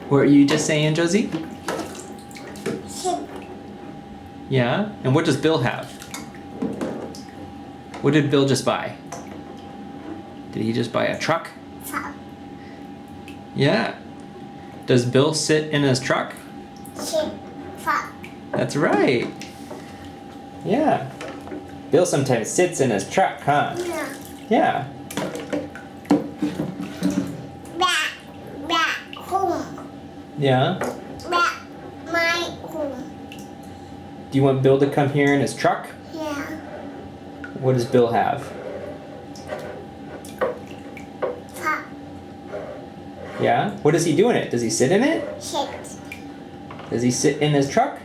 What were you just saying, Josie? Sit. Yeah? And what does Bill have? What did Bill just buy? Did he just buy a truck? Top. Yeah. Does Bill sit in his truck? Sit. Top. That's right. Yeah. Bill sometimes sits in his truck, huh? Yeah. Yeah. Back. Back. Home. Yeah. Back. My home. Do you want Bill to come here in his truck? Yeah. What does Bill have? Top. Yeah? What does he do in it? Does he sit in it? Sit. Does he sit in his truck?